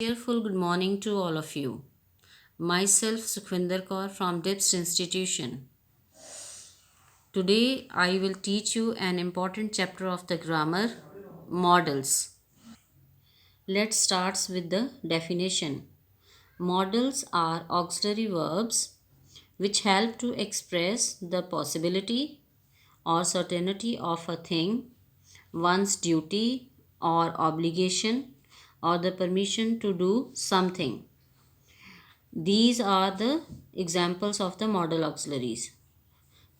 Cheerful good morning to all of you. Myself Sukhvinder Kaur from DIPS Institution. Today I will teach you an important chapter of the grammar, modals. Let's start with the definition. Modals are auxiliary verbs which help to express the possibility or certainty of a thing, one's duty or obligation, or the permission to do something. These are the examples of the modal auxiliaries: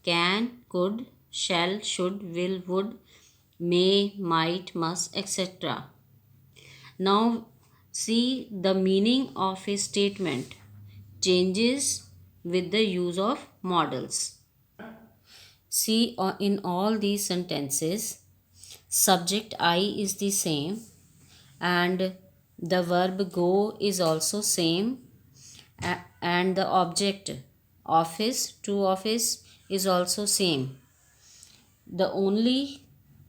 can, could, shall, should, will, would, may, might, must, etc. Now, see, the meaning of a statement changes with the use of modals. See, in all these sentences, subject I is the same and the verb go is also same, and the object office to office is also same. The only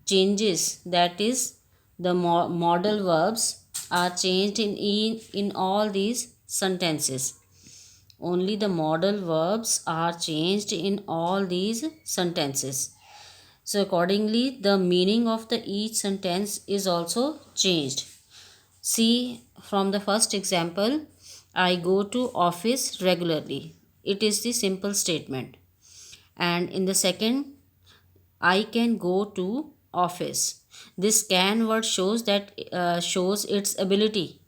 changes, that is the modal verbs, are changed in all these sentences. Only the modal verbs are changed in all these sentences. So accordingly the meaning of the each sentence is also changed. See, from the first example, I go to office regularly. It is the simple statement. And in the second, I can go to office. This can word shows that shows its ability,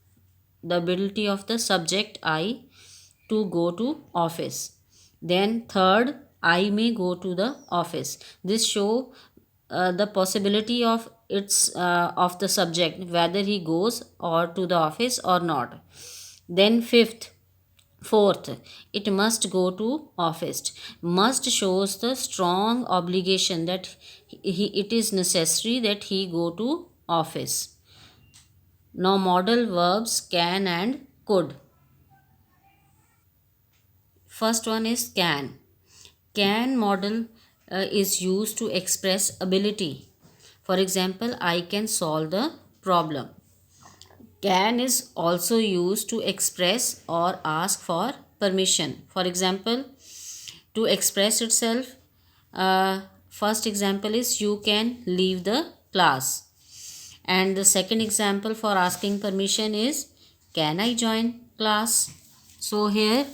the ability of the subject I to go to office. Then third, I may go to the office. This show the possibility of its of the subject, whether he goes or to the office or not. Then fourth, it must go to office. Must shows the strong obligation that it is necessary that he go to office. Now modal verbs can and could. First one is can. Can modal is used to express ability. For example, I can solve the problem. Can is also used to express or ask for permission. For example, to express itself, first example is you can leave the class. And the second example for asking permission is can I join class? So here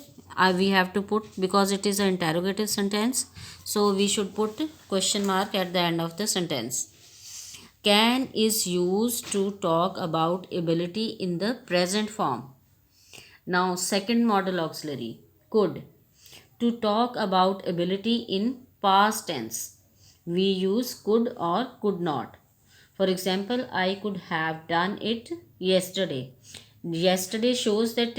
we have to put, because it is an interrogative sentence, so we should put question mark at the end of the sentence. Can is used to talk about ability in the present form. Now second modal auxiliary, could. To talk about ability in past tense, we use could or could not. For example, I could have done it yesterday. Yesterday shows that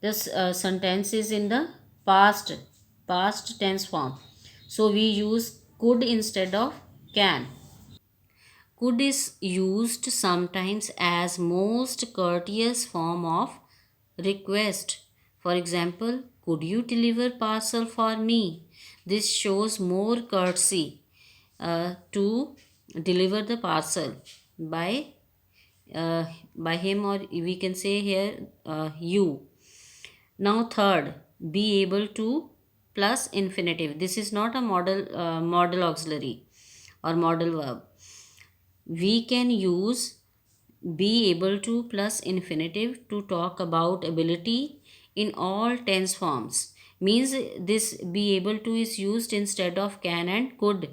this sentence is in the past tense form. So we use could instead of can. Could is used sometimes as most courteous form of request. For example, could you deliver parcel for me? This shows more courtesy to deliver the parcel by him, or we can say here you. Now third, be able to plus infinitive. This is not a modal auxiliary or modal verb. We can use be able to plus infinitive to talk about ability in all tense forms. Means this be able to is used instead of can and could,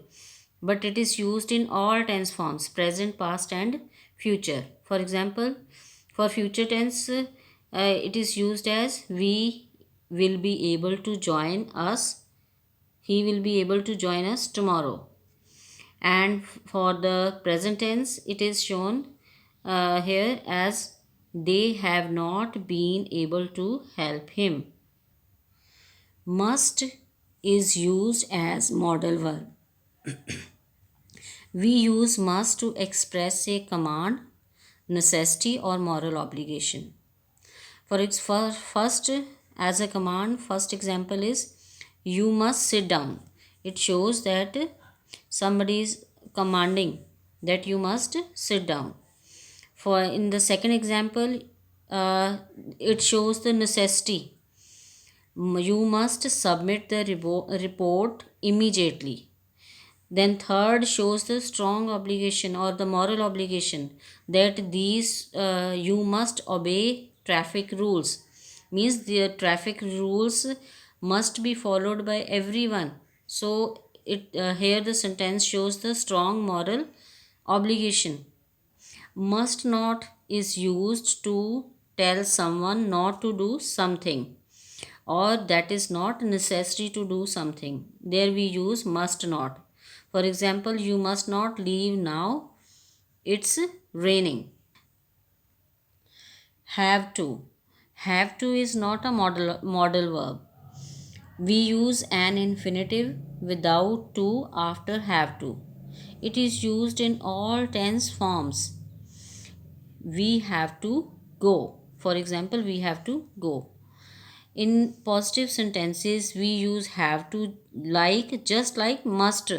but it is used in all tense forms: present, past, and future. For example, for future tense, it is used as we will be able to join us, he will be able to join us tomorrow. And for the present tense, it is shown here as they have not been able to help him. Must is used as modal verb. We use must to express a command, necessity, or moral obligation. For first, as a command, first example is you must sit down. It shows that somebody is commanding that you must sit down. For in the second example, uh, it shows the necessity. You must submit the report immediately. Then third shows the strong obligation or the moral obligation, that these you must obey traffic rules. Means the traffic rules must be followed by everyone. So it here the sentence shows the strong moral obligation. Must not is used to tell someone not to do something, or that is not necessary to do something. There we use must not. For example, you must not leave now, it's raining. Have to. Have to is not a model verb. We use an infinitive without to after have to. It is used in all tense forms. We have to go. For example, we have to go. In positive sentences, we use have to, like just like must,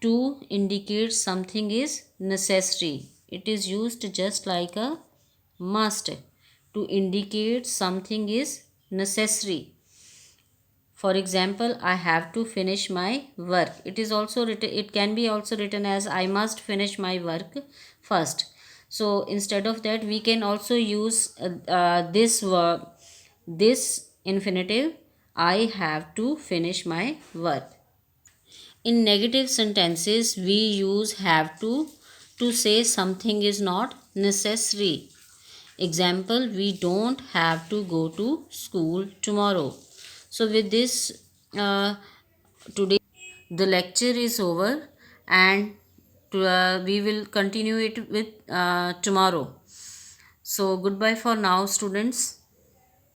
to indicate something is necessary. It is used just like a must to indicate something is necessary. For example, I have to finish my work. It is also written, it can be also written as I must finish my work first. So instead of that, we can also use this verb, this infinitive, I have to finish my work. In negative sentences, we use have to say something is not necessary. Example, we don't have to go to school tomorrow. So with this, today the lecture is over, and we will continue it with tomorrow. So goodbye for now, students.